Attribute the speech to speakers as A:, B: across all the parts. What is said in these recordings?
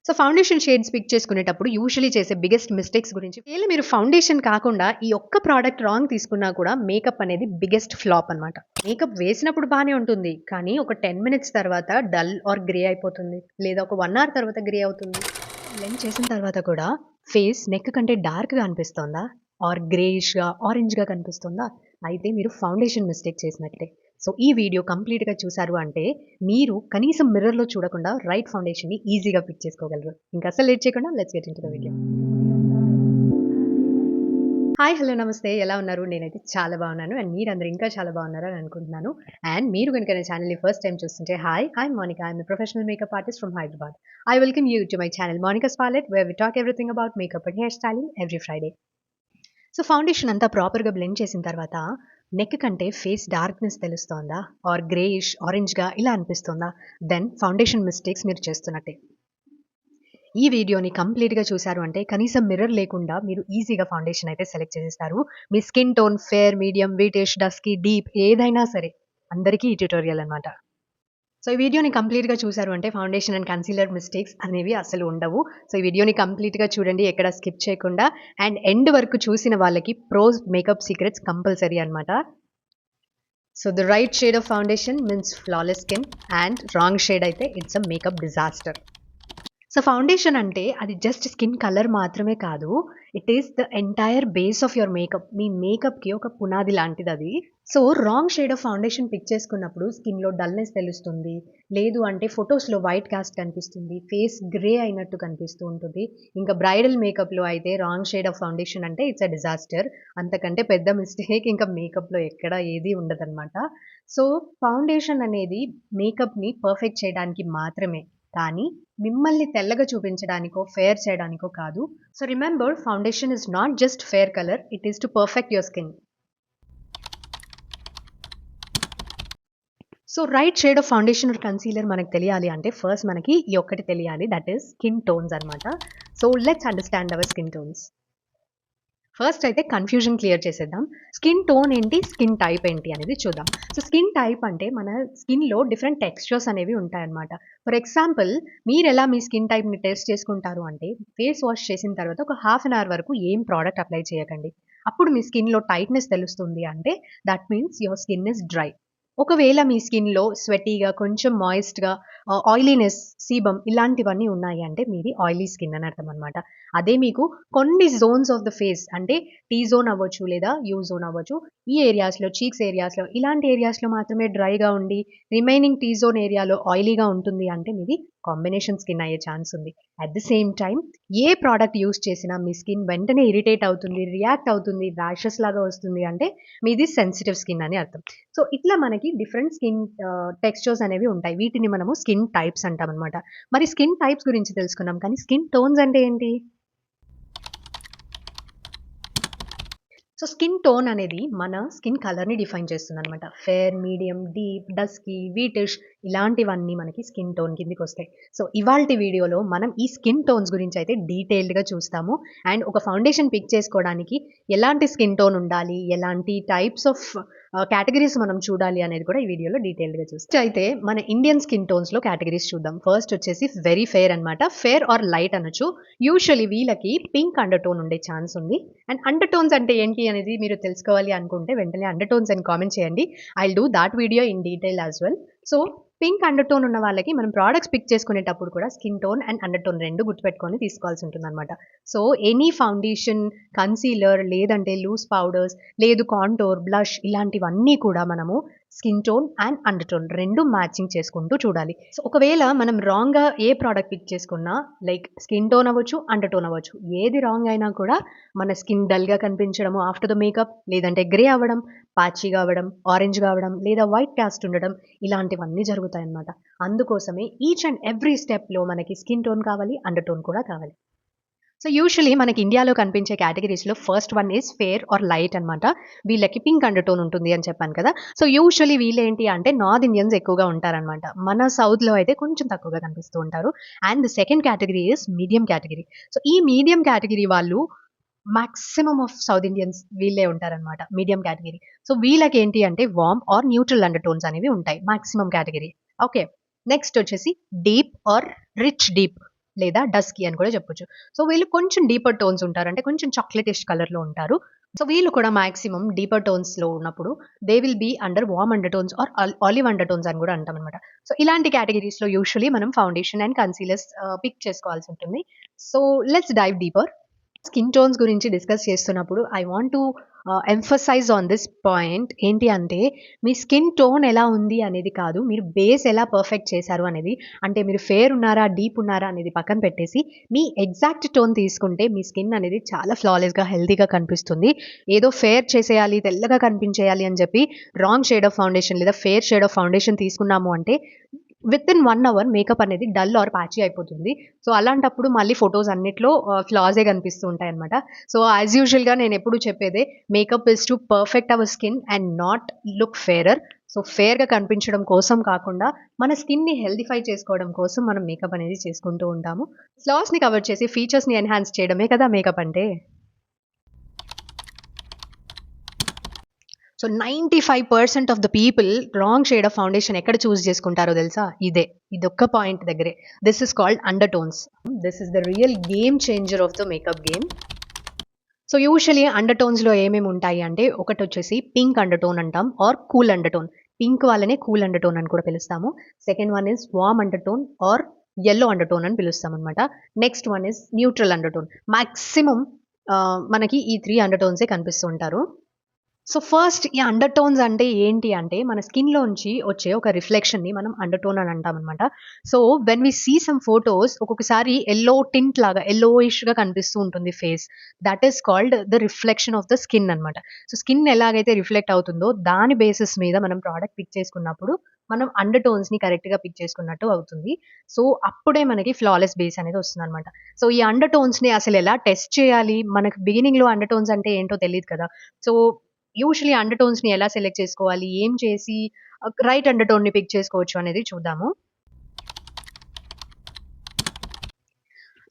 A: So foundation shades pick చేసుకునేటప్పుడు usually చేసే biggest mistakes గురించి ఒకవేళ మీరు ఫౌండేషన్ కాకుండా ఈ ఒక్క ప్రోడక్ట్ రాంగ్ తీసుకున్నా కూడా మేకప్ అనేది బిగ్గెస్ట్ ఫ్లాప్ అనమాట. మేకప్ వేసినప్పుడు బాగానే ఉంటుంది, కానీ ఒక 10 మినిట్స్ తర్వాత డల్ ఆర్ గ్రే అయిపోతుంది, లేదా ఒక 1 అవర్ తర్వాత గ్రే అవుతుంది. బ్లెండ్ చేసిన తర్వాత కూడా ఫేస్ నెక్ కంటే డార్క్గా అనిపిస్తోందా ఆర్ గ్రేయిష్గా ఆరెంజ్గా కనిపిస్తుందా, అయితే మీరు ఫౌండేషన్ మిస్టేక్ చేసినట్లే. సో ఈ వీడియో కంప్లీట్గా చూసారు అంటే మీరు కనీసం మిర్రర్లో చూడకుండా రైట్ ఫౌండేషన్ని ఈజీగా పిక్ చేసుకోగలరు. ఇంకా అసలు లేట్ చేయకుండా let's get into the video. Hi, hello, నమస్తే, ఎలా ఉన్నారు? నేనైతే చాలా బాగున్నాను అండ్ మీరందరూ ఇంకా చాలా బాగున్నారు అని అనుకుంటున్నాను. అండ్ మీరు కనుక నా ఛానల్ని ఫస్ట్ టైం చూస్తుంటే hi, I'm Monica, I'm professional makeup artist from Hyderabad. I welcome you to my channel Monica's palette, where we talk everything about makeup and hair styling every Friday. So foundation అంతా ప్రాపర్గా blend చేసిన తర్వాత neck కంటే face darkness తెలుస్తోందా or greyish ఆరెంజ్గా ఇలా అనిపిస్తుందా, then foundation mistakes మీరు చేస్తున్నట్టే. ఈ వీడియోని కంప్లీట్గా చూసారు అంటే కనీసం మిర్రర్ లేకుండా మీరు ఈజీగా ఫౌండేషన్ అయితే సెలెక్ట్ చేసేస్తారు. మీ skin tone fair, medium, wheatish, dusky, deep ఏదైనా సరే అందరికీ ఈ ట్యూటోరియల్ అనమాట. సో ఈ వీడియోని కంప్లీట్గా చూసారు అంటే ఫౌండేషన్ అండ్ కన్సీలర్ మిస్టేక్స్ అనేవి అసలు ఉండవు. సో ఈ వీడియోని కంప్లీట్గా చూడండి, ఎక్కడ స్కిప్ చేయకుండా. అండ్ ఎండ్ వరకు చూసిన వాళ్ళకి ప్రోస్ మేకప్ సీక్రెట్స్ కంపల్సరీ అనమాట. So the right shade of foundation means flawless skin, and wrong shade అయితే it's a makeup disaster. So foundation అంటే అది జస్ట్ స్కిన్ కలర్ మాత్రమే కాదు, it is the entire base of your makeup. మీ మేకప్కి ఒక పునాది లాంటిది అది. So wrong shade of foundation pick చేసుకున్నప్పుడు స్కిన్లో డల్నెస్ తెలుస్తుంది, లేదు అంటే ఫొటోస్లో వైట్ కాస్ట్ కనిపిస్తుంది, ఫేస్ గ్రే అయినట్టు కనిపిస్తూ ఉంటుంది. ఇంకా బ్రైడల్ మేకప్లో అయితే రాంగ్ షేడ్ ఆఫ్ ఫౌండేషన్ అంటే ఇట్స్ అ డిజాస్టర్. అంతకంటే పెద్ద మిస్టేక్ ఇంకా మేకప్లో ఎక్కడ ఏది ఉండదన్నమాట. సో ఫౌండేషన్ అనేది మేకప్ని పర్ఫెక్ట్ చేయడానికి మాత్రమే, కానీ మిమ్మల్ని తెల్లగా చూపించడానికో ఫేర్ చేయడానికో కాదు. So remember, foundation is not just fair colour, it is to perfect your skin. So right shade of foundation or concealer మనకు తెలియాలి అంటే ఫస్ట్ మనకి ఈ ఒక్కటి తెలియాలి, దట్ ఈస్ స్కిన్ టోన్స్ అనమాట. So let's understand our skin tones. First అయితే confusion clear చేసేద్దాం. స్కిన్ టోన్ ఏంటి, స్కిన్ టైప్ ఏంటి అనేది చూద్దాం. సో స్కిన్ టైప్ అంటే మన స్కిన్లో డిఫరెంట్ టెక్స్చర్స్ అనేవి ఉంటాయన్నమాట. ఫర్ ఎగ్జాంపుల్, మీరు ఎలా మీ స్కిన్ టైప్ని టెస్ట్ చేసుకుంటారు అంటే ఫేస్ వాష్ చేసిన తర్వాత ఒక హాఫ్ అన్ అవర్ వరకు ఏం ప్రోడక్ట్ అప్లై చేయకండి. అప్పుడు మీ స్కిన్లో టైట్నెస్ తెలుస్తుంది అంటే that means your skin is dry. ఒకవేళ మీ స్కిన్లో స్వెటీగా, కొంచెం మాయిస్ట్గా, ఆయిలీనెస్, సీబమ్ ఇలాంటివన్నీ ఉన్నాయి అంటే మీది ఆయిలీ స్కిన్ అని అర్థం అనమాట. అదే మీకు కొన్ని జోన్స్ ఆఫ్ ద ఫేస్ అంటే టీ జోన్ అవ్వచ్చు లేదా యూ జోన్ అవ్వచ్చు, ఈ ఏరియాస్లో, చీక్స్ ఏరియాస్లో, ఇలాంటి ఏరియాస్లో మాత్రమే డ్రైగా ఉండి రిమైనింగ్ టీ జోన్ ఏరియాలో ఆయిలీగా ఉంటుంది అంటే మీది కాంబినేషన్ స్కిన్ అయ్యే ఛాన్స్ ఉంది. At the same time A product use చేసినా మీ స్కిన్ వెంటనే ఇరిటేట్ అవుతుంది, రియాక్ట్ అవుతుంది, ర్యాషెస్ లాగా వస్తుంది అంటే మీది సెన్సిటివ్ స్కిన్ అని అర్థం. సో ఇట్లా మనకి డిఫరెంట్ స్కిన్ టెక్స్చర్స్ అనేవి ఉంటాయి, వీటిని మనము స్కిన్ టైప్స్ అంటాం అనమాట. మరి స్కిన్ టైప్స్ గురించి తెలుసుకున్నాం, కానీ స్కిన్ టోన్స్ అంటే ఏంటి? సో స్కిన్ టోన్ అనేది మన స్కిన్ కలర్ని డిఫైన్ చేస్తుంది అనమాట. Fair, medium, deep, dusky, whitish ఇలాంటివన్నీ మనకి స్కిన్ టోన్ కిందకి వస్తాయి. సో ఇవాల్టి వీడియోలో మనం ఈ స్కిన్ టోన్స్ గురించి అయితే డీటెయిల్డ్గా చూస్తాము. అండ్ ఒక ఫౌండేషన్ పిక్ చేసుకోవడానికి ఎలాంటి స్కిన్ టోన్ ఉండాలి, ఎలాంటి టైప్స్ ఆఫ్ కేటగిరీస్ మనం చూడాలి అనేది కూడా ఈ వీడియోలో డీటెయిల్డ్గా చూస్తాం. అయితే మన ఇండియన్ స్కిన్ టోన్స్లో కేటగిరీస్ చూద్దాం. ఫస్ట్ వచ్చేసి వెరీ ఫేర్ అనమాట, ఫేర్ ఆర్ లైట్ అనొచ్చు. యూజువల్లీ వీళ్ళకి పింక్ అండర్ టోన్ ఉండే ఛాన్స్ ఉంది. అండ్ అండర్ టోన్స్ అంటే ఏంటి అనేది మీరు తెలుసుకోవాలి అనుకుంటే వెంటనే అండర్ టోన్స్ అని కామెంట్ చేయండి. I will do that video in detail as well. So pink under tone ఉన్న వాళ్ళకి మనం ప్రోడక్ట్స్ పిక్ చేసుకునేటప్పుడు కూడా skin tone and under tone రెండు గుర్తుపెట్టుకొని తీసుకోవాల్సి ఉంటుంది అనమాట. సో ఎనీ ఫౌండేషన్, కన్సీలర్, లేదంటే లూజ్ పౌడర్స్, లేదు కాంటోర్, బ్లష్ ఇలాంటివన్నీ కూడా మనము skin tone and under tone రెండు మ్యాచింగ్ చేసుకుంటూ చూడాలి. సో ఒకవేళ మనం రాంగ్గా ఏ ప్రోడక్ట్ పిక్ చేసుకున్నా, లైక్ స్కిన్ టోన్ అవ్వచ్చు, అండర్ టోన్ అవ్వచ్చు, ఏది రాంగ్ అయినా కూడా మన స్కిన్ డల్గా కనిపించడము ఆఫ్టర్ ద మేకప్, లేదంటే గ్రే అవ్వడం, పాచీగా అవ్వడం, ఆరెంజ్గా అవ్వడం, లేదా వైట్ కాస్ట్ ఉండడం ఇలాంటివన్నీ జరుగుతాయి అన్నమాట. అందుకోసమే ఈచ్ అండ్ ఎవ్రీ స్టెప్లో మనకి స్కిన్ టోన్ కావాలి, అండర్ టోన్ కూడా కావాలి. సో యూజువల్లీ మనకి ఇండియాలో కనిపించే కేటగిరీస్లో first one is fair or light అనమాట. వీళ్ళకి పింక్ అండర్ టోన్ ఉంటుంది అని చెప్పాను కదా. సో యూజువల్లీ వీళ్ళు ఏంటి అంటే నార్త్ ఇండియన్స్ ఎక్కువగా ఉంటారనమాట. మన సౌత్లో అయితే కొంచెం తక్కువగా కనిపిస్తూ ఉంటారు. And the second category is medium category. So ఈ మీడియం కేటగిరీ వాళ్ళు మాక్సిమం ఆఫ్ సౌత్ ఇండియన్స్ వీళ్ళే ఉంటారనమాట, మీడియం కేటగిరీ. సో వీళ్ళకి ఏంటి అంటే warm or neutral undertones అనేవి ఉంటాయి మాక్సిమం కేటగిరీ. ఓకే, నెక్స్ట్ వచ్చేసి డీప్ ఆర్ రిచ్ డీప్. లేదా డస్కీ అని కూడా చెప్పొచ్చు. సో వీళ్ళు కొంచెం డీపర్ టోన్స్ ఉంటారు, అంటే కొంచెం చాక్లెటిష్ కలర్లో ఉంటారు. సో వీళ్ళు కూడా మాక్సిమం డీపర్ టోన్స్లో ఉన్నప్పుడు they will be under warm undertones or olive undertones అని కూడా అంటాం అనమాట. సో ఇలాంటి కేటగిరీస్లో యూజువలీ మనం ఫౌండేషన్ అండ్ కన్సీలర్స్ పిక్ చేసుకోవాల్సి ఉంటుంది. So let's dive deeper. Skin tones గురించి డిస్కస్ చేస్తున్నప్పుడు I want to emphasise on this point. ఏంటి అంటే మీ స్కిన్ టోన్ ఎలా ఉంది అనేది కాదు, మీరు బేస్ ఎలా పర్ఫెక్ట్ చేశారు అనేది. అంటే మీరు ఫేర్ ఉన్నారా డీప్ ఉన్నారా అనేది పక్కన పెట్టేసి మీ ఎగ్జాక్ట్ టోన్ తీసుకుంటే మీ స్కిన్ అనేది చాలా ఫ్లాలెస్గా హెల్తీగా కనిపిస్తుంది. ఏదో ఫేర్ చేసేయాలి తెల్లగా కనిపించేయాలి అని చెప్పి రాంగ్ షేడ్ ఆఫ్ ఫౌండేషన్ లేదా ఫేర్ షేడ్ ఆఫ్ ఫౌండేషన్ తీసుకున్నాము అంటే విత్ ఇన్ 1 అవర్ మేకప్ అనేది డల్ ఆర్ ప్యాచీ అయిపోతుంది. సో అలాంటప్పుడు మళ్ళీ ఫొటోస్ అన్నిట్లో ఫ్లాసే కనిపిస్తూ ఉంటాయి అనమాట. సో యాజ్ యూజువల్గా నేను ఎప్పుడు చెప్పేదే makeup is to perfect our skin and not look fairer. So ఫేర్గా కనిపించడం కోసం కాకుండా మన స్కిన్ని హెల్దిఫై చేసుకోవడం కోసం మనం మేకప్ అనేది చేసుకుంటూ ఉంటాము. ఫ్లాస్ని కవర్ చేసి ఫీచర్స్ని ఎన్హాన్స్ చేయడమే కదా మేకప్ అంటే. So 95% of the people wrong shade of foundation ఎక్కడ చూస్ చేసుకుంటారో తెలుసా? ఇదొక్క పాయింట్ దగ్గరే. This is called undertones. This is the real game changer of the makeup game. So usually అండర్ టోన్స్లో ఏమేమి ఉంటాయి అంటే ఒకటి వచ్చేసి పింక్ అండర్ టోన్ అంటాం or cool under tone. Pink వాళ్ళనే కూల్ అండర్ టోన్ అని కూడా పిలుస్తాము. Second one is warm under tone or yellow undertone అని పిలుస్తాం అనమాట. Next one is neutral under tone. Maximum మనకి ఈ 3 అండర్ టోన్సే కనిపిస్తూ ఉంటారు. సో ఫస్ట్ ఈ అండర్ టోన్స్ అంటే ఏంటి అంటే మన స్కిన్లోంచి వచ్చే ఒక రిఫ్లెక్షన్ని మనం అండర్ టోన్ అని అంటాం అనమాట. So when we see some photos ఒక్కొక్కసారి ఎల్లో టింట్ లాగా ఎల్లోయిష్గా కనిపిస్తూ ఉంటుంది face. That is called the reflection of the skin అనమాట. సో స్కిన్ ఎలాగైతే రిఫ్లెక్ట్ అవుతుందో దాని బేసిస్ మీద మనం ప్రోడక్ట్ పిక్ చేసుకున్నప్పుడు మనం అండర్ టోన్స్ని కరెక్ట్గా పిక్ చేసుకున్నట్టు అవుతుంది. సో అప్పుడే మనకి ఫ్లాలెస్ బేస్ అనేది వస్తుంది అనమాట. సో ఈ అండర్ టోన్స్ని అసలు ఎలా టెస్ట్ చేయాలి? మనకు బిగినింగ్లో అండర్ టోన్స్ అంటే ఏంటో తెలియదు కదా. సో యూజువలీ అండర్ టోన్స్ని ఎలా సెలెక్ట్ చేసుకోవాలి, ఏం చేసి రైట్ అండర్ టోన్ని పిక్ చేసుకోవచ్చు అనేది చూద్దాము.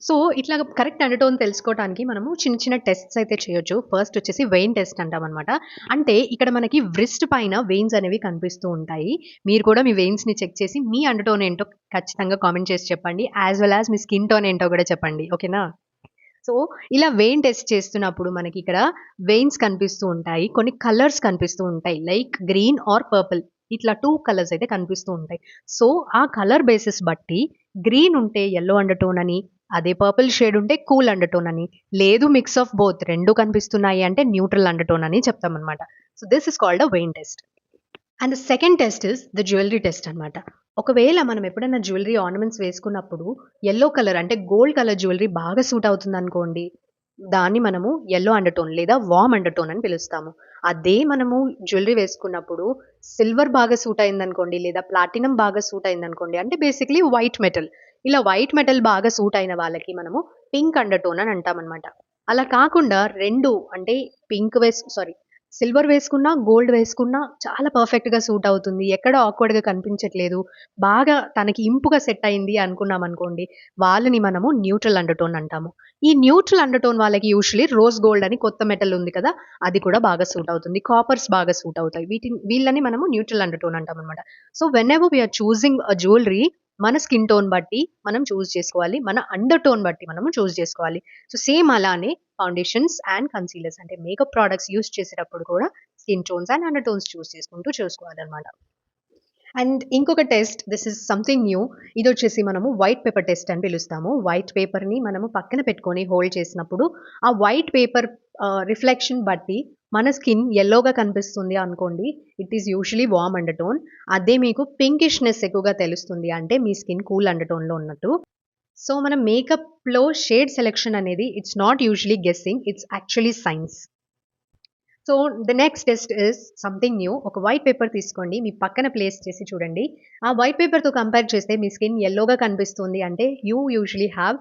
A: సో ఇట్లా కరెక్ట్ అండర్ టోన్ తెలుసుకోవడానికి మనము చిన్న చిన్న టెస్ట్స్ అయితే చేయొచ్చు. ఫస్ట్ వచ్చేసి వెయిన్ టెస్ట్ అంటాం అనమాట. అంటే ఇక్కడ మనకి వ్రిస్ట్ పైన వెయిన్స్ అనేవి కనిపిస్తూ ఉంటాయి. మీరు కూడా మీ వెయిన్స్ని చెక్ చేసి మీ అండర్ టోన్ ఏంటో ఖచ్చితంగా కామెంట్ చేసి చెప్పండి. యాజ్ వెల్ యాజ్ మీ స్కిన్ టోన్ ఏంటో కూడా చెప్పండి, ఓకేనా? సో ఇలా వెయిన్ టెస్ట్ చేస్తున్నప్పుడు మనకి ఇక్కడ వెయిన్స్ కనిపిస్తూ ఉంటాయి, కొన్ని కలర్స్ కనిపిస్తూ ఉంటాయి లైక్ గ్రీన్ ఆర్ పర్పుల్. ఇట్లా 2 కలర్స్ అయితే కనిపిస్తూ ఉంటాయి. సో ఆ కలర్ బేసిస్ బట్టి గ్రీన్ ఉంటే yellow అండర్ టోన్ అని, అదే పర్పుల్ షేడ్ ఉంటే కూల్ అండర్ టోన్ అని, లేదు మిక్స్ ఆఫ్ బోత్ రెండు కనిపిస్తున్నాయి అంటే న్యూట్రల్ అండర్ టోన్ అని చెప్తాం అనమాట. So this is called a vein test. And the second test is the jewellery test అనమాట. ఒకవేళ మనం ఎప్పుడైనా జ్యువెలరీ ఆర్నమెంట్స్ వేసుకున్నప్పుడు ఎల్లో కలర్ అంటే గోల్డ్ కలర్ జ్యువెలరీ బాగా సూట్ అవుతుంది అనుకోండి, దాన్ని మనము yellow అండర్ టోన్ లేదా వార్మ్ అండర్ టోన్ అని పిలుస్తాము. అదే మనము జ్యువెలరీ వేసుకున్నప్పుడు సిల్వర్ బాగా సూట్ అయిందనుకోండి లేదా ప్లాటినం బాగా సూట్ అయిందనుకోండి, అంటే బేసిక్లీ వైట్ మెటల్, ఇలా వైట్ మెటల్ బాగా సూట్ అయిన వాళ్ళకి మనము పింక్ అండర్ టోన్ అని అంటామన్నమాట. అలా కాకుండా రెండు అంటే సిల్వర్ వేసుకున్నా గోల్డ్ వేసుకున్నా చాలా పర్ఫెక్ట్గా సూట్ అవుతుంది, ఎక్కడ ఆక్వర్డ్గా కనిపించట్లేదు, బాగా తనకి ఇంపుగా సెట్ అయింది అనుకున్నాం అనుకోండి, వాళ్ళని మనము న్యూట్రల్ అండర్ టోన్ అంటాము. ఈ న్యూట్రల్ అండర్ టోన్ వాళ్ళకి యూజువలీ రోజ్ గోల్డ్ అని కొత్త మెటల్ ఉంది కదా, అది కూడా బాగా సూట్ అవుతుంది, కాపర్స్ బాగా సూట్ అవుతాయి, వీళ్ళని మనము న్యూట్రల్ అండర్ టోన్ అంటాం అనమాట. So whenever we're choosing a jewellery మన స్కిన్ టోన్ బట్టి మనం చూస్ చేసుకోవాలి, మన అండర్ టోన్ బట్టి మనము చూస్ చేసుకోవాలి. సో సేమ్ అలానే ఫౌండేషన్స్ అండ్ కన్సీలర్స్ అంటే మేకప్ ప్రోడక్ట్స్ యూస్ చేసేటప్పుడు కూడా skin tones and undertones చూసుకోవాలన్నమాట. అండ్ ఇంకొక test, this is something new. ఇది వచ్చేసి మనము వైట్ పేపర్ టెస్ట్ అని పిలుస్తాము. వైట్ పేపర్ని మనము పక్కన పెట్టుకొని హోల్డ్ చేసినప్పుడు ఆ వైట్ పేపర్ రిఫ్లెక్షన్ బట్టి మన స్కిన్ ఎల్లోగా కనిపిస్తుంది అనుకోండి, it is usually warm under tone. అదే మీకు పింకిష్నెస్ ఎక్కువగా తెలుస్తుంది అంటే మీ స్కిన్ కూల్ అండర్ టోన్లో ఉన్నట్టు. సో మన మేకప్లో షేడ్ సెలెక్షన్ అనేది it's not usually guessing, it's actually science. So the next test is something new. ఒక వైట్ పేపర్ తీసుకోండి, మీ పక్కన ప్లేస్ చేసి చూడండి. ఆ వైట్ పేపర్తో కంపేర్ చేస్తే మీ స్కిన్ ఎల్లోగా కనిపిస్తుంది అంటే you usually have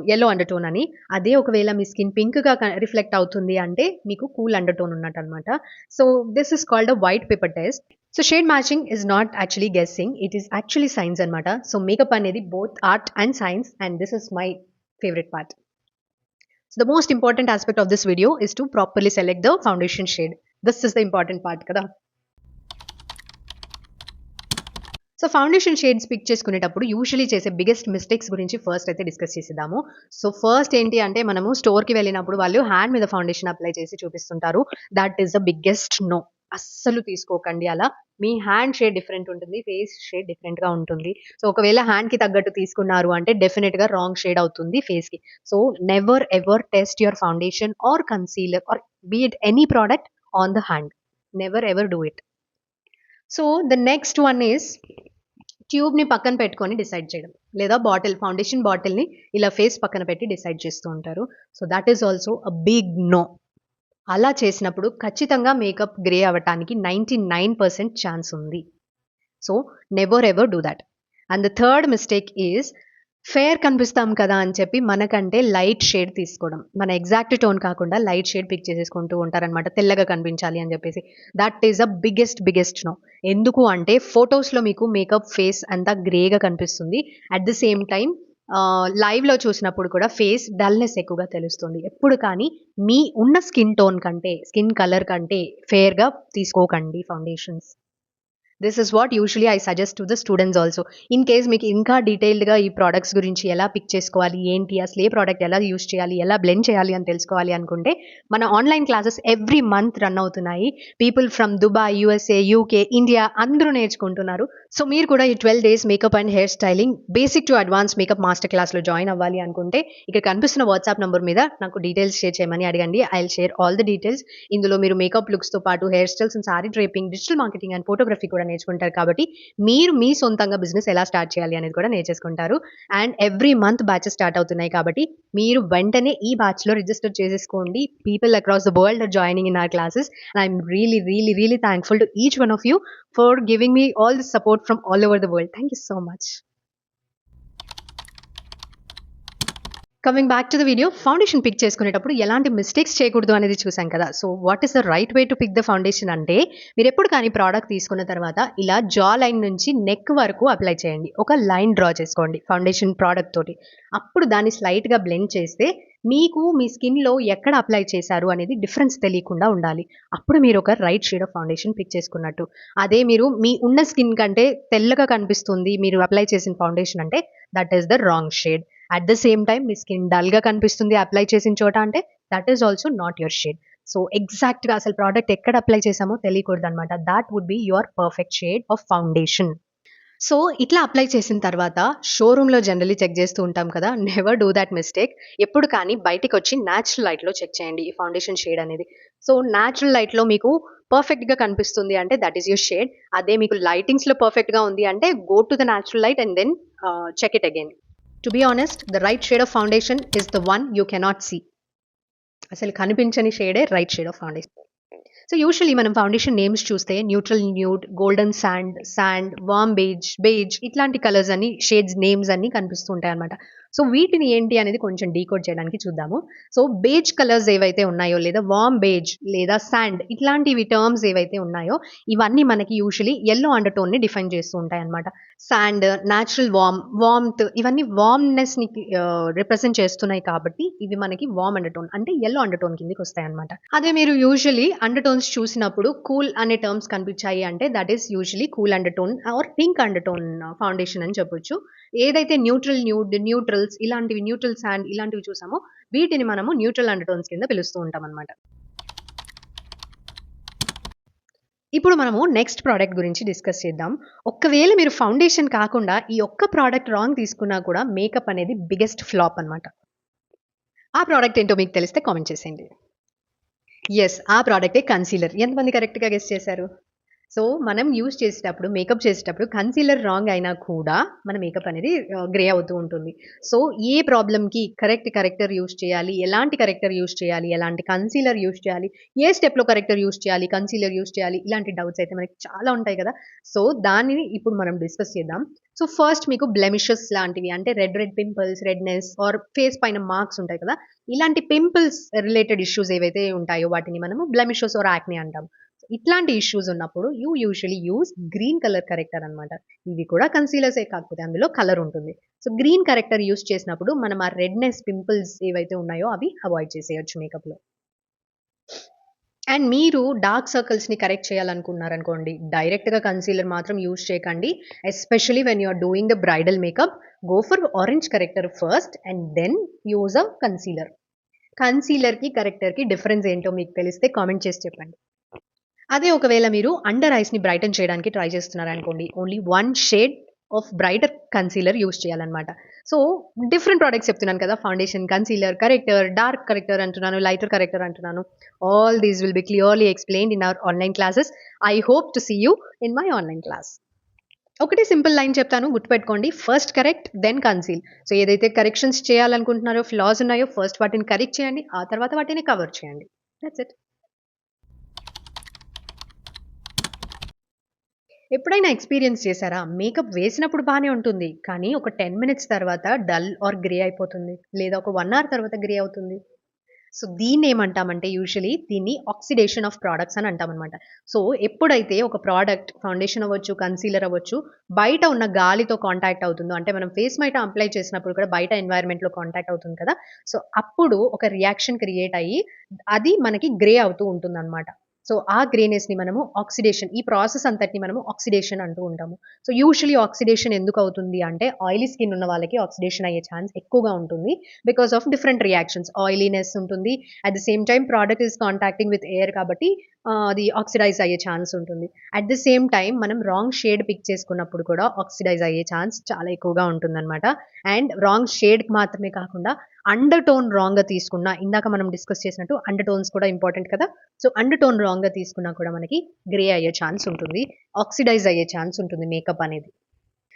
A: yellow undertone అని. అదే ఒకవేళ మీ స్కిన్ పింక్గా రిఫ్లెక్ట్ అవుతుంది అంటే మీకు కూల్ అండర్ టోన్ ఉన్నట్టు అనమాట. So this is called a white paper test. So shade matching is not actually guessing, it is actually science అనమాట. సో మేకప్ అనేది both art and science, and this is my favourite part. So the most important aspect of this video is to properly select the foundation shade. This is the important part kada. So foundation shades pick చేసుకునేటప్పుడు usually చేసే biggest mistakes గురించి first అయితే discuss చేసేద్దాము. So first ఏంటి అంటే మనము స్టోర్‌కి వెళ్ళినప్పుడు వాళ్ళు హ్యాండ్ మీద ఫౌండేషన్ అప్లై చేసి చూపిస్తుంటారు. That is the biggest no. అస్సలు తీసుకోకండి అలా. మీ హ్యాండ్ షేడ్ డిఫరెంట్ ఉంటుంది. ఫేస్ షేడ్ డిఫరెంట్‌గా ఉంటుంది. సో ఒకవేళ హ్యాండ్‌కి తగ్గట్టు తీసుకున్నారు అంటే డెఫినిట్‌గా రాంగ్ షేడ్ అవుతుంది ఫేస్‌కి. So never ever test your foundation or concealer or be it any product on the hand. Never ever do it. So the next one is ట్యూబ్‌ని పక్కన పెట్టుకొని డిసైడ్ చేయడం. లేదా ఫౌండేషన్ బాటిల్‌ని ఇలా ఫేస్ పక్కన పెట్టి డిసైడ్ చేస్తూ ఉంటారు. So that is also a big no. అలా చేసినప్పుడు ఖచ్చితంగా మేకప్ గ్రే అవ్వటానికి 99% ఛాన్స్ ఉంది. So never ever do that. And the third mistake is fair కనిపిస్తాం కదా అని చెప్పి మనకంటే లైట్ షేడ్ తీసుకోవడం. మన ఎగ్జాక్ట్ టోన్ కాకుండా లైట్ షేడ్ పిక్ చేసేసుకుంటూ ఉంటారనమాట. తెల్లగా కనిపించాలి అని చెప్పేసి. That is the biggest no. ఎందుకు అంటే ఫొటోస్‌లో మీకు మేకప్ ఫేస్ అంతా గ్రేగా కనిపిస్తుంది. అట్ ద సేమ్ టైమ్ లైవ్‌లో చూసినప్పుడు కూడా ఫేస్ డల్‌నెస్ ఎక్కువగా తెలుస్తుంది. ఎప్పుడు కానీ మీ ఉన్న స్కిన్ కలర్ కంటే ఫెయిర్‌గా తీసుకోకండి foundations. This is what usually I suggest to the students also. In case మీకు ఇంకా డీటెయిల్డ్‌గా ఈ ప్రొడక్ట్స్ గురించి ఎలా పిక్ చేసుకోవాలి, ఏంటి అసలు ఏ ప్రొడక్ట్ ఎలా యూజ్ చేయాలి, ఎలా బ్లెండ్ చేయాలి అని తెలుసుకోవాలి అనుకుంటే మన online classes every month run అవుతున్నాయి. People from Dubai, USA, UK, India అందరూ నేర్చుకుంటున్నారు. సో మీరు కూడా ఈ 12 days makeup and hair styling basic to advance makeup master క్లాస్‌లో జాయిన్ అవ్వాలి అనుకుంటే ఇక్కడ కనిపిస్తున్న వాట్సాప్ నంబర్ మీద నాకు డీటెయిల్స్ షేర్ చేయమని అడగండి. I will share all the details. ఇందులో మీరు మేకప్ లుక్స్‌తో పాటు hair styles and sorry draping, digital marketing and photography కూడా నేర్చుకుంటారు కాబట్టి మీరు మీ సొంతంగా బిజినెస్ ఎలా స్టార్ట్ చేయాలి అనేది కూడా నేర్చేసుకుంటారు. And every month batches start అవుతున్నాయి కాబట్టి మీరు వెంటనే ఈ బ్యాచ్‌లో రిజిస్టర్ చేసేసుకోండి. People across the world are joining in our classes and I am really thankful to each one of you for giving me all this support from all over the world. Thank you so much. Coming back to the video, foundation pick చేసుకునేటప్పుడు ఎలాంటి mistakes చేయకూడదు అనేది చూసాం కదా. So what is the right way to pick the foundation అంటే మీరు ఎప్పుడు కానీ ప్రోడక్ట్ తీసుకున్న తర్వాత ఇలా జా లైన్ నుంచి నెక్ వరకు అప్లై చేయండి. ఒక లైన్ డ్రా చేసుకోండి ఫౌండేషన్ ప్రోడక్ట్ తోటి. అప్పుడు దాన్ని స్లైట్గా బ్లెండ్ చేస్తే మీకు మీ స్కిన్లో ఎక్కడ అప్లై చేశారు అనేది డిఫరెన్స్ తెలియకుండా ఉండాలి. అప్పుడు మీరు ఒక right shade of foundation pick చేసుకున్నట్టు. అదే మీరు మీ ఉన్న స్కిన్ కంటే తెల్లగా కనిపిస్తుంది మీరు అప్లై చేసిన ఫౌండేషన్ అంటే that is the wrong shade. At the same time మీ స్కిన్ డల్‌గా కనిపిస్తుంది అప్లై చేసిన చోట అంటే that is also not your shade. So ఎగ్జాక్ట్‌గా అసలు ప్రోడక్ట్ ఎక్కడ అప్లై చేసామో తెలియకూడదనమాట. That would be your perfect shade of foundation. So ఇట్లా అప్లై చేసిన తర్వాత షోరూమ్‌లో జనరల్లీ చెక్ చేస్తూ ఉంటాం కదా. Never do that mistake. ఎప్పుడు కానీ బయటికొచ్చి న్యాచురల్ లైట్‌లో చెక్ చేయండి ఈ ఫౌండేషన్ షేడ్ అనేది. సో న్యాచురల్ లైట్‌లో మీకు పర్ఫెక్ట్‌గా కనిపిస్తుంది అంటే దట్ ఈస్ యువర్ షేడ్. అదే మీకు లైటింగ్స్‌లో పర్ఫెక్ట్‌గా ఉంది అంటే go to the natural light and then check it again. To be honest the right shade of foundation is the one you cannot see. అసలు కనిపించని షేడే right shade of foundation. So usually మనం foundation names చూస్తే neutral nude, golden sand, warm beige ఇట్లాంటి colours అన్ని shades names అన్ని కనిపిస్తూ ఉంటాయి అనమాట. సో వీటిని ఏంటి అనేది కొంచెం డీకోడ్ చేయడానికి చూద్దాము. సో బేజ్ కలర్స్ ఏవైతే ఉన్నాయో లేదా వార్మ్ బేజ్ లేదా శాండ్ ఇట్లాంటివి టర్మ్స్ ఏవైతే ఉన్నాయో ఇవన్నీ మనకి యూజువల్లీ యెల్లో అండర్ టోన్ని డిఫైన్ చేస్తూ ఉంటాయి అనమాట. శాండ్, న్యాచురల్ వార్మ్త్ ఇవన్నీ వార్మ్నెస్ని రిప్రజెంట్ చేస్తున్నాయి కాబట్టి ఇవి మనకి వార్మ్ అండర్ టోన్ అంటే యెల్లో అండర్ టోన్ కిందకి వస్తాయి అనమాట. అదే మీరు యూజువల్లీ అండర్ టోన్స్ చూసినప్పుడు కూల్ అనే టర్మ్స్ కనిపించాయి అంటే that is usually cool under tone or pink under tone foundation అని చెప్పొచ్చు. ఏదైతే న్యూట్రల్ న్యూడ్, న్యూట్రల్స్ ఇలాంటివి న్యూట్రల్ శాండ్ ఇలాంటివి చూసామో వీటిని మనము న్యూట్రల్ అండర్ టోన్స్ కింద పిలుస్తూ ఉంటాం అనమాట. ఇప్పుడు మనము నెక్స్ట్ ప్రోడక్ట్ గురించి డిస్కస్ చేద్దాం. ఒకవేళ మీరు ఫౌండేషన్ కాకుండా ఈ ఒక్క ప్రోడక్ట్ రాంగ్ తీసుకున్నా కూడా మేకప్ అనేది బిగ్గెస్ట్ ఫ్లాప్ అనమాట. ఆ ప్రోడక్ట్ ఏంటో మీకు తెలిస్తే కామెంట్ చేసేయండి. యెస్, ఆ ప్రోడక్టే కన్సీలర్. ఎంతమంది కరెక్ట్‌గా గెస్ చేశారు? సో మనం యూజ్ చేసేటప్పుడు మేకప్ చేసేటప్పుడు కన్సీలర్ రాంగ్ అయినా కూడా మన మేకప్ అనేది గ్రే అవుతూ ఉంటుంది. సో ఏ ప్రాబ్లమ్‌కి కరెక్టర్ యూజ్ చేయాలి, ఎలాంటి కరెక్టర్ యూజ్ చేయాలి, ఎలాంటి కన్సీలర్ యూజ్ చేయాలి, ఏ స్టెప్‌లో కరెక్టర్ యూజ్ చేయాలి, కన్సీలర్ యూజ్ చేయాలి ఇలాంటి డౌట్స్ అయితే మనకి చాలా ఉంటాయి కదా. సో దానిని ఇప్పుడు మనం డిస్కస్ చేద్దాం. సో ఫస్ట్ మీకు బ్లెమిషెస్ లాంటివి అంటే red pimples, redness or face పైన మార్క్స్ ఉంటాయి కదా. ఇలాంటి పింపుల్స్ రిలేటెడ్ ఇష్యూస్ ఏవైతే ఉంటాయో వాటిని మనము బ్లెమిషెస్ ఆర్ యాక్నే అంటాం. ఇట్లాంటి ఇష్యూస్ ఉన్నప్పుడు you usually use green colour corrector అనమాట. ఇవి కూడా కన్సీలర్సే కాకపోతే అందులో కలర్ ఉంటుంది. సో గ్రీన్ కరెక్టర్ యూజ్ చేసినప్పుడు మనం ఆ రెడ్నెస్ పింపుల్స్ ఏవైతే ఉన్నాయో అవి అవాయిడ్ చేసేయచ్చు మేకప్‌లో. అండ్ మీరు డార్క్ సర్కిల్స్ని కరెక్ట్ చేయాలనుకున్నారనుకోండి, డైరెక్ట్గా కన్సీలర్ మాత్రం యూజ్ చేయకండి. Especially when you are doing the bridal makeup, go for orange corrector first and then use a concealer. కన్సీలర్కి కరెక్టర్కి డిఫరెన్స్ ఏంటో మీకు తెలిస్తే కామెంట్ చేసి చెప్పండి. అదే ఒకవేళ మీరు అండర్ ఐస్ని బ్రైటన్ చేయడానికి ట్రై చేస్తున్నారనుకోండి, only 1 shade of brighter concealer use చేయాలన్నమాట. సో డిఫరెంట్ ప్రోడక్ట్స్ చెప్తున్నాను కదా, foundation, concealer, corrector, dark collector అంటున్నాను, లైటర్ కరెక్టర్ అంటున్నాను. All these will be clearly explained in our online classes. I hope to see you in my online class. ఒకటి simple line చెప్తాను, గుర్తుపెట్టుకోండి. First correct, then conceal. So ఏదైతే corrections చేయాలనుకుంటున్నారో, flaws ఉన్నాయో, first వాటిని correct చేయండి, ఆ తర్వాత వాటిని కవర్ చేయండి. That's it. ఎప్పుడైనా ఎక్స్‌పీరియన్స్ చేశారా? మేకప్ వేసినప్పుడు బానే ఉంటుంది. కానీ ఒక 10 మినిట్స్ తర్వాత డల్ ఆర్ గ్రే అయిపోతుంది. లేదా ఒక 1 అవర్ తర్వాత గ్రే అవుతుంది. సో దీన్నేమంటామంటే దీన్ని ఆక్సిడేషన్ ఆఫ్ ప్రొడక్ట్స్ అని అంటామనమాట. సో ఎప్పుడైతే ఒక ప్రొడక్ట్ ఫౌండేషన్ అవ్వచ్చు, కన్సీలర్ అవ్వచ్చు, బయట ఉన్న గాలితో కాంటాక్ట్ అవుతుందో, అంటే మనం ఫేస్ మీద అప్లై చేసినప్పుడు కూడా బయట ఎన్వైర్న్‌మెంట్‌లో కాంటాక్ట్ అవుతుంది కదా! సో అప్పుడు ఒక రియాక్షన్ క్రియేట్ అయ్యి అది మనకి గ్రే అవుతూ ఉంటుందనమాట. సో ఆ గ్రేనెస్‌ని మనము ఆక్సిడేషన్, ఈ ప్రాసెస్ అంతటిని మనము ఆక్సిడేషన్ అంటూ ఉంటాము. సో యూజువల్లీ ఆక్సిడేషన్ ఎందుకవుతుంది అంటే, ఆయిలీ స్కిన్ ఉన్న వాళ్ళకి ఆక్సిడేషన్ అయ్యే ఛాన్స్ ఎక్కువగా ఉంటుంది. Because of different reactions. Oiliness ఉంటుంది. At the same time product is contacting with air కాబట్టి అది ఆక్సిడైజ్ అయ్యే ఛాన్స్ ఉంటుంది. అట్ ద సేమ్ టైమ్ మనం రాంగ్ షేడ్ పిక్ చేసుకున్నప్పుడు కూడా ఆక్సిడైజ్ అయ్యే ఛాన్స్ చాలా ఎక్కువగా ఉంటుందన్నమాట. అండ్ రాంగ్ షేడ్‌కి మాత్రమే కాకుండా అండర్ టోన్ రాంగ్‌గా తీసుకున్నా, ఇందాక మనం డిస్కస్ చేసినట్టు అండర్ టోన్స్ కూడా ఇంపార్టెంట్ కదా! సో అండర్ టోన్ రాంగ్‌గా తీసుకున్నా కూడా మనకి గ్రే అయ్యే ఛాన్స్ ఉంటుంది. ఆక్సిడైజ్ అయ్యే ఛాన్స్ ఉంటుంది మేకప్ అనేది.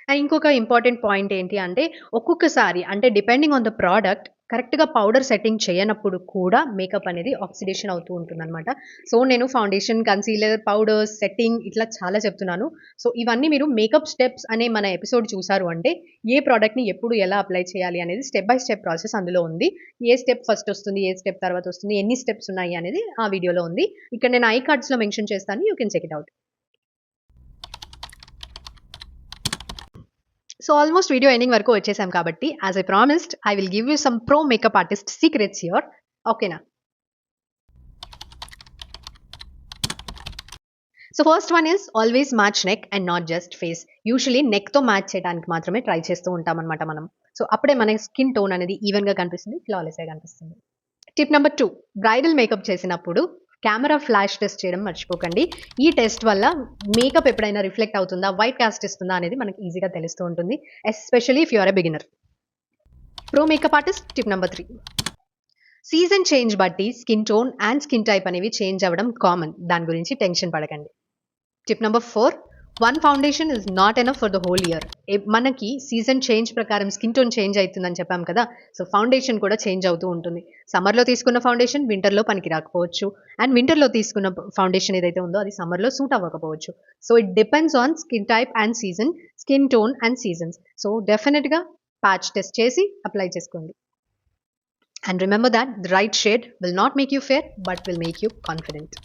A: అండ్ ఇంకొక ఇంపార్టెంట్ పాయింట్ ఏంటి అంటే, ఒక్కొక్కసారి అంటే డిపెండింగ్ ఆన్ ద ప్రోడక్ట్ కరెక్ట్‌గా పౌడర్ సెట్టింగ్ చేయనప్పుడు కూడా మేకప్ అనేది ఆక్సిడేషన్ అవుతూ ఉంటుందనమాట. సో నేను ఫౌండేషన్, కన్సీలర్, పౌడర్స్, సెట్టింగ్ ఇట్లా చాలా చెప్తున్నాను. సో ఇవన్నీ మీరు మేకప్ స్టెప్స్ అనే మన ఎపిసోడ్ చూసారు అంటే, ఏ ప్రోడక్ట్‌ని ఎప్పుడు ఎలా అప్లై చేయాలి అనేది స్టెప్ బై స్టెప్ ప్రాసెస్ అందులో ఉంది. ఏ స్టెప్ ఫస్ట్ వస్తుంది, ఏ స్టెప్ తర్వాత వస్తుంది, ఎన్ని స్టెప్స్ ఉన్నాయి అనేది ఆ వీడియోలో ఉంది. ఇక్కడ నేను ఐ కార్డ్స్‌లో మెన్షన్ చేస్తాను. You can check it out. So almost video ending వరకు వచ్చేసాం కాబట్టి, as I promised I will give you some pro makeup artist secrets here. ఓకేనా? So first one is always match neck and not just face. Usually నెక్‌తో match చేయడానికి మాత్రమే try చేస్తూ ఉంటామనమాట మనం. సో అప్పుడే మన స్కిన్ టోన్ అనేది ఈవెన్‌గా కనిపిస్తుంది, ఫ్లాలెస్‌గా కనిపిస్తుంది. టిప్ నెంబర్ 2, బ్రైడల్ మేకప్ చేసినప్పుడు కెమెరా ఫ్లాష్ టెస్ట్ చేయడం మర్చిపోకండి. ఈ టెస్ట్ వల్ల మేకప్ ఎప్పుడైనా రిఫ్లెక్ట్ అవుతుందా, వైట్ కాస్ట్ ఇస్తుందా అనేది మనకి ఈజీగా తెలుస్తూ ఉంటుంది. Especially if you are a beginner. Pro makeup artist tip number 3, season change బట్టి skin tone and skin type అనేవి చేంజ్ అవ్వడం కామన్. దాని గురించి టెన్షన్ పడకండి. Tip number 4, one foundation is not enough for the whole year. మనకి season change ప్రకారం skin tone change అవుతుందని చెప్పాం కదా! సో ఫౌండేషన్ కూడా చేంజ్ అవుతూ ఉంటుంది. సమ్మర్‌లో తీసుకున్న ఫౌండేషన్ వింటర్‌లో పనికి రాకపోవచ్చు. అండ్ వింటర్‌లో తీసుకున్న ఫౌండేషన్ ఏదైతే ఉందో అది సమ్మర్‌లో సూట్ అవ్వకపోవచ్చు. So it depends on skin type and season, skin tone and seasons. So డెఫినిట్‌గా ప్యాచ్ టెస్ట్ చేసి అప్లై చేసుకోండి. And remember that the right shade will not make you fair but will make you confident.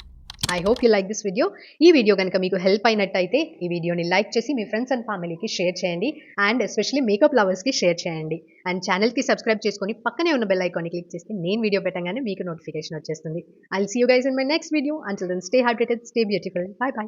A: I hope you like this video. ఈ video కనుక మీకు help అయినట్టయితే ఈ వీడియోని like చేసి మీ ఫ్రెండ్స్ అండ్ ఫ్యామిలీకి షేర్ చేయండి. అండ్ ఎస్పెషల్లీ మేకప్ లవర్స్కి షేర్ చేయండి. అండ్ ఛానల్కి సబ్స్క్రైబ్ చేసుకొని పక్కనే ఉన్న బెల్ ఐకాన్ని క్లిక్ చేస్తే నేను వీడియో పెట్టగానే మీకు నోటిఫికేషన్ వచ్చేస్తుంది. I will see you guys in my next video. Until then stay hydrated, stay beautiful. Bye by.